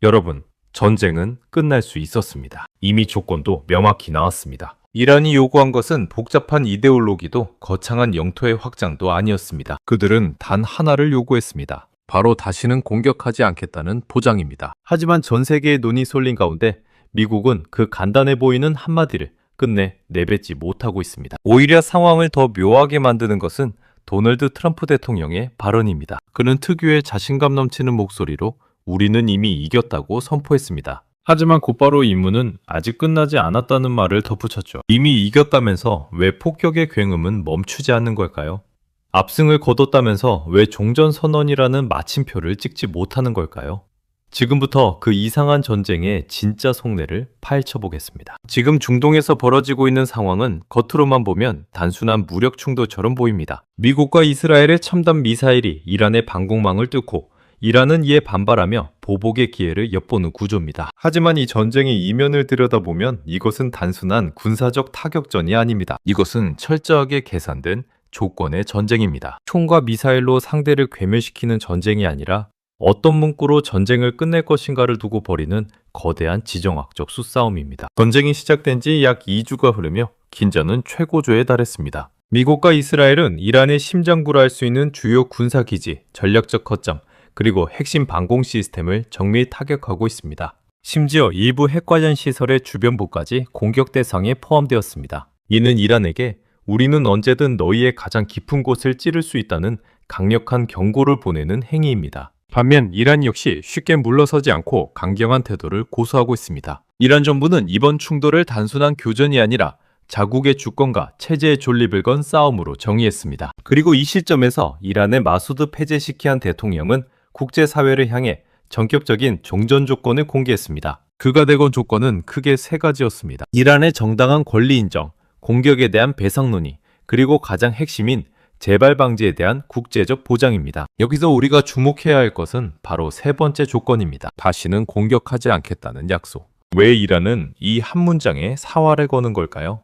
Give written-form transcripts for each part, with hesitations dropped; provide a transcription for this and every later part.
여러분, 전쟁은 끝날 수 있었습니다. 이미 조건도 명확히 나왔습니다. 이란이 요구한 것은 복잡한 이데올로기도 거창한 영토의 확장도 아니었습니다. 그들은 단 하나를 요구했습니다. 바로 다시는 공격하지 않겠다는 보장입니다. 하지만 전 세계의 눈이 쏠린 가운데 미국은 그 간단해 보이는 한마디를 끝내 내뱉지 못하고 있습니다. 오히려 상황을 더 묘하게 만드는 것은 도널드 트럼프 대통령의 발언입니다. 그는 특유의 자신감 넘치는 목소리로 우리는 이미 이겼다고 선포했습니다. 하지만 곧바로 임무는 아직 끝나지 않았다는 말을 덧붙였죠. 이미 이겼다면서 왜 폭격의 굉음은 멈추지 않는 걸까요? 압승을 거뒀다면서 왜 종전선언이라는 마침표를 찍지 못하는 걸까요? 지금부터 그 이상한 전쟁의 진짜 속내를 파헤쳐 보겠습니다. 지금 중동에서 벌어지고 있는 상황은 겉으로만 보면 단순한 무력 충돌처럼 보입니다. 미국과 이스라엘의 첨단 미사일이 이란의 방공망을 뚫고 이란은 이에 반발하며 보복의 기회를 엿보는 구조입니다. 하지만 이 전쟁의 이면을 들여다보면 이것은 단순한 군사적 타격전이 아닙니다. 이것은 철저하게 계산된 조건의 전쟁입니다. 총과 미사일로 상대를 괴멸시키는 전쟁이 아니라 어떤 문구로 전쟁을 끝낼 것인가를 두고 벌이는 거대한 지정학적 수싸움입니다. 전쟁이 시작된 지 약 2주가 흐르며 긴장은 최고조에 달했습니다. 미국과 이스라엘은 이란의 심장부라 할 수 있는 주요 군사기지, 전략적 거점, 그리고 핵심 방공 시스템을 정밀 타격하고 있습니다. 심지어 일부 핵관련 시설의 주변부까지 공격 대상에 포함되었습니다. 이는 이란에게 우리는 언제든 너희의 가장 깊은 곳을 찌를 수 있다는 강력한 경고를 보내는 행위입니다. 반면 이란 역시 쉽게 물러서지 않고 강경한 태도를 고수하고 있습니다. 이란 정부는 이번 충돌을 단순한 교전이 아니라 자국의 주권과 체제의 존립을 건 싸움으로 정의했습니다. 그리고 이 시점에서 이란의 마수드 페제시키안 대통령은 국제사회를 향해 전격적인 종전 조건을 공개했습니다. 그가 내건 조건은 크게 세 가지였습니다. 이란의 정당한 권리 인정, 공격에 대한 배상 논의, 그리고 가장 핵심인 재발 방지에 대한 국제적 보장입니다. 여기서 우리가 주목해야 할 것은 바로 세 번째 조건입니다. 다시는 공격하지 않겠다는 약속. 왜 이란은 이 한 문장에 사활을 거는 걸까요?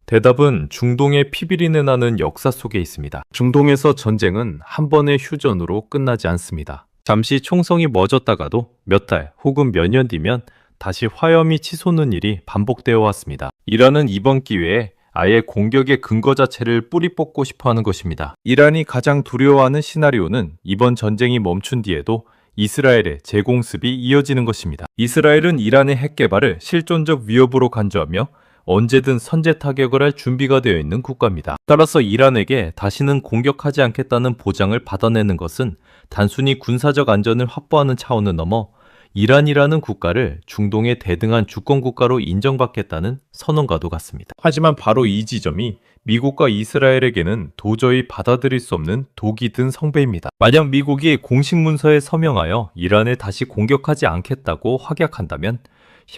대답은 중동의 피비린내 나는 역사 속에 있습니다. 중동에서 전쟁은 한 번의 휴전으로 끝나지 않습니다. 잠시 총성이 멎었다가도 몇 달 혹은 몇 년 뒤면 다시 화염이 치솟는 일이 반복되어 왔습니다. 이란은 이번 기회에 아예 공격의 근거 자체를 뿌리 뽑고 싶어 하는 것입니다. 이란이 가장 두려워하는 시나리오는 이번 전쟁이 멈춘 뒤에도 이스라엘의 재공습이 이어지는 것입니다. 이스라엘은 이란의 핵 개발을 실존적 위협으로 간주하며 언제든 선제 타격을 할 준비가 되어 있는 국가입니다. 따라서 이란에게 다시는 공격하지 않겠다는 보장을 받아내는 것은 단순히 군사적 안전을 확보하는 차원을 넘어 이란이라는 국가를 중동의 대등한 주권 국가로 인정받겠다는 선언과도 같습니다. 하지만 바로 이 지점이 미국과 이스라엘에게는 도저히 받아들일 수 없는 독이 든 성배입니다. 만약 미국이 공식 문서에 서명하여 이란을 다시 공격하지 않겠다고 확약한다면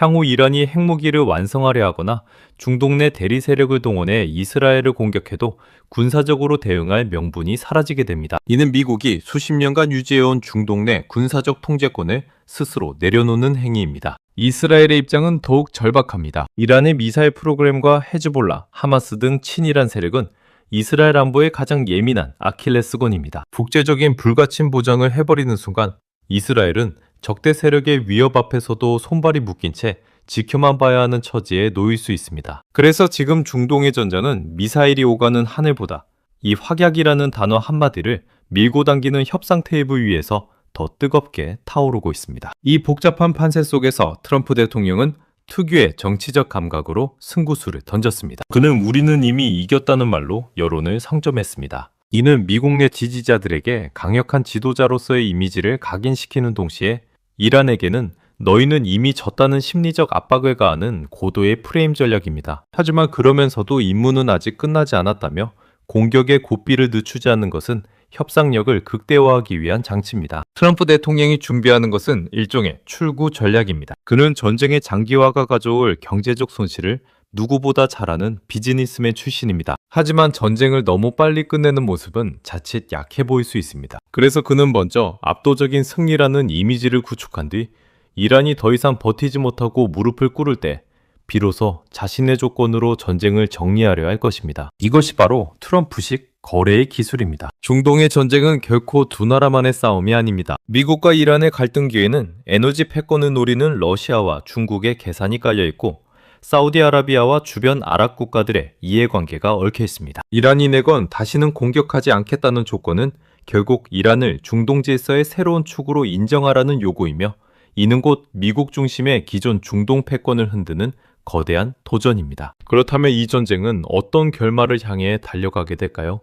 향후 이란이 핵무기를 완성하려 하거나 중동 내 대리 세력을 동원해 이스라엘을 공격해도 군사적으로 대응할 명분이 사라지게 됩니다. 이는 미국이 수십 년간 유지해온 중동 내 군사적 통제권을 스스로 내려놓는 행위입니다. 이스라엘의 입장은 더욱 절박합니다. 이란의 미사일 프로그램과 헤즈볼라, 하마스 등 친이란 세력은 이스라엘 안보의 가장 예민한 아킬레스건입니다. 국제적인 불가침 보장을 해버리는 순간 이스라엘은 적대 세력의 위협 앞에서도 손발이 묶인 채 지켜만 봐야 하는 처지에 놓일 수 있습니다. 그래서 지금 중동의 전장은 미사일이 오가는 하늘보다 이 확약이라는 단어 한마디를 밀고 당기는 협상 테이블 위에서 더 뜨겁게 타오르고 있습니다. 이 복잡한 판세 속에서 트럼프 대통령은 특유의 정치적 감각으로 승부수를 던졌습니다. 그는 우리는 이미 이겼다는 말로 여론을 상점했습니다. 이는 미국 내 지지자들에게 강력한 지도자로서의 이미지를 각인시키는 동시에 이란에게는 너희는 이미 졌다는 심리적 압박을 가하는 고도의 프레임 전략입니다. 하지만 그러면서도 임무는 아직 끝나지 않았다며 공격의 고삐를 늦추지 않는 것은 협상력을 극대화하기 위한 장치입니다. 트럼프 대통령이 준비하는 것은 일종의 출구 전략입니다. 그는 전쟁의 장기화가 가져올 경제적 손실을 누구보다 잘 아는 비즈니스맨 출신입니다. 하지만 전쟁을 너무 빨리 끝내는 모습은 자칫 약해 보일 수 있습니다. 그래서 그는 먼저 압도적인 승리라는 이미지를 구축한 뒤 이란이 더 이상 버티지 못하고 무릎을 꿇을 때 비로소 자신의 조건으로 전쟁을 정리하려 할 것입니다. 이것이 바로 트럼프식 거래의 기술입니다. 중동의 전쟁은 결코 두 나라만의 싸움이 아닙니다. 미국과 이란의 갈등 기회는 에너지 패권을 노리는 러시아와 중국의 계산이 깔려 있고 사우디아라비아와 주변 아랍 국가들의 이해관계가 얽혀 있습니다. 이란이 내건 다시는 공격하지 않겠다는 조건은 결국 이란을 중동 질서의 새로운 축으로 인정하라는 요구이며 이는 곧 미국 중심의 기존 중동 패권을 흔드는 거대한 도전입니다. 그렇다면 이 전쟁은 어떤 결말을 향해 달려가게 될까요?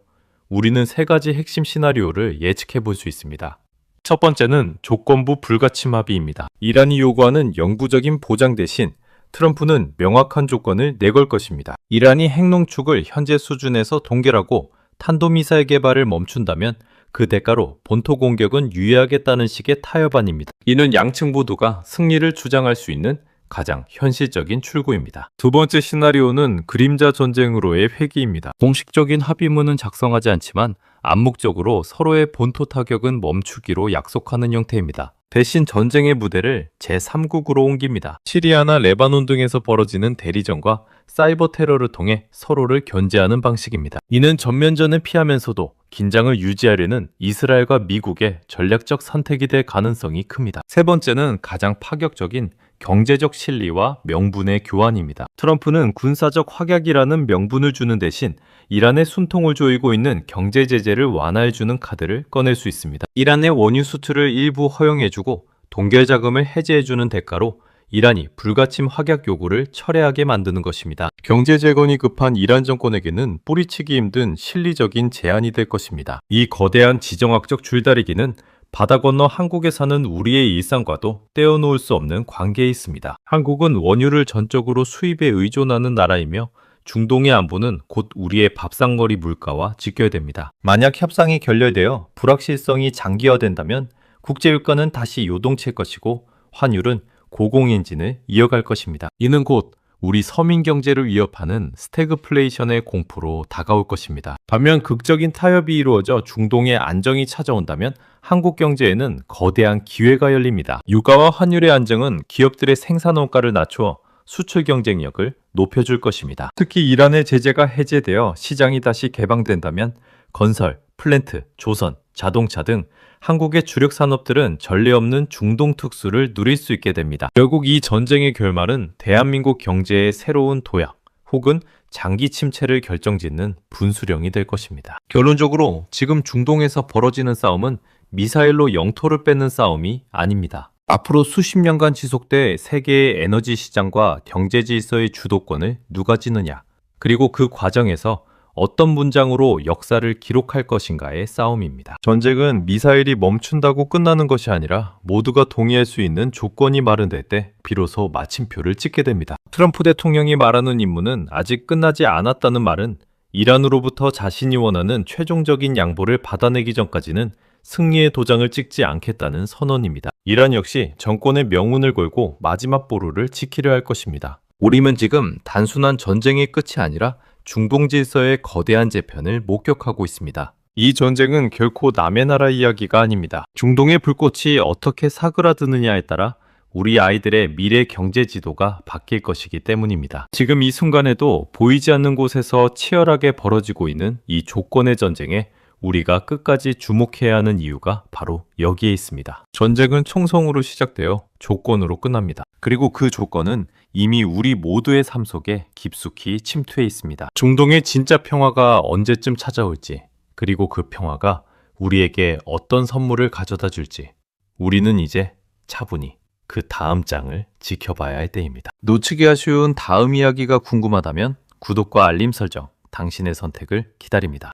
우리는 세 가지 핵심 시나리오를 예측해 볼 수 있습니다. 첫 번째는 조건부 불가침 합의입니다. 이란이 요구하는 영구적인 보장 대신 트럼프는 명확한 조건을 내걸 것입니다. 이란이 핵농축을 현재 수준에서 동결하고 탄도미사일 개발을 멈춘다면 그 대가로 본토 공격은 유예하겠다는 식의 타협안입니다. 이는 양측 모두가 승리를 주장할 수 있는 가장 현실적인 출구입니다. 두 번째 시나리오는 그림자 전쟁으로의 회귀입니다. 공식적인 합의문은 작성하지 않지만 암묵적으로 서로의 본토 타격은 멈추기로 약속하는 형태입니다. 대신 전쟁의 무대를 제3국으로 옮깁니다. 시리아나 레바논 등에서 벌어지는 대리전과 사이버 테러를 통해 서로를 견제하는 방식입니다. 이는 전면전을 피하면서도 긴장을 유지하려는 이스라엘과 미국의 전략적 선택이 될 가능성이 큽니다. 세 번째는 가장 파격적인 경제적 실리와 명분의 교환입니다. 트럼프는 군사적 확약이라는 명분을 주는 대신 이란의 숨통을 조이고 있는 경제 제재를 완화해주는 카드를 꺼낼 수 있습니다. 이란의 원유 수출을 일부 허용해주고 동결 자금을 해제해주는 대가로 이란이 불가침 확약 요구를 철회하게 만드는 것입니다. 경제 재건이 급한 이란 정권에게는 뿌리치기 힘든 실리적인 제안이 될 것입니다. 이 거대한 지정학적 줄다리기는 바다 건너 한국에 사는 우리의 일상과도 떼어놓을 수 없는 관계에 있습니다. 한국은 원유를 전적으로 수입에 의존하는 나라이며 중동의 안보는 곧 우리의 밥상머리 물가와 직결됩니다. 만약 협상이 결렬되어 불확실성이 장기화된다면 국제유가는 다시 요동칠 것이고 환율은 고공행진을 이어갈 것입니다. 이는 곧 우리 서민 경제를 위협하는 스태그플레이션의 공포로 다가올 것입니다. 반면 극적인 타협이 이루어져 중동의 안정이 찾아온다면 한국 경제에는 거대한 기회가 열립니다. 유가와 환율의 안정은 기업들의 생산 원가를 낮춰 수출 경쟁력을 높여줄 것입니다. 특히 이란의 제재가 해제되어 시장이 다시 개방된다면 건설, 플랜트, 조선, 자동차 등 한국의 주력 산업들은 전례 없는 중동 특수를 누릴 수 있게 됩니다. 결국 이 전쟁의 결말은 대한민국 경제의 새로운 도약 혹은 장기 침체를 결정짓는 분수령이 될 것입니다. 결론적으로 지금 중동에서 벌어지는 싸움은 미사일로 영토를 뺏는 싸움이 아닙니다. 앞으로 수십 년간 지속될 세계의 에너지 시장과 경제 질서의 주도권을 누가 지느냐, 그리고 그 과정에서 어떤 문장으로 역사를 기록할 것인가의 싸움입니다. 전쟁은 미사일이 멈춘다고 끝나는 것이 아니라 모두가 동의할 수 있는 조건이 마련될 때 비로소 마침표를 찍게 됩니다. 트럼프 대통령이 말하는 임무는 아직 끝나지 않았다는 말은 이란으로부터 자신이 원하는 최종적인 양보를 받아내기 전까지는 승리의 도장을 찍지 않겠다는 선언입니다. 이란 역시 정권의 명운을 걸고 마지막 보루를 지키려 할 것입니다. 우리는 지금 단순한 전쟁의 끝이 아니라 중동 질서의 거대한 재편을 목격하고 있습니다. 이 전쟁은 결코 남의 나라 이야기가 아닙니다. 중동의 불꽃이 어떻게 사그라드느냐에 따라 우리 아이들의 미래 경제 지도가 바뀔 것이기 때문입니다. 지금 이 순간에도 보이지 않는 곳에서 치열하게 벌어지고 있는 이 조건의 전쟁에 우리가 끝까지 주목해야 하는 이유가 바로 여기에 있습니다. 전쟁은 총성으로 시작되어 조건으로 끝납니다. 그리고 그 조건은 이미 우리 모두의 삶 속에 깊숙이 침투해 있습니다. 중동의 진짜 평화가 언제쯤 찾아올지, 그리고 그 평화가 우리에게 어떤 선물을 가져다 줄지, 우리는 이제 차분히 그 다음 장을 지켜봐야 할 때입니다. 놓치기 아쉬운 다음 이야기가 궁금하다면 구독과 알림 설정, 당신의 선택을 기다립니다.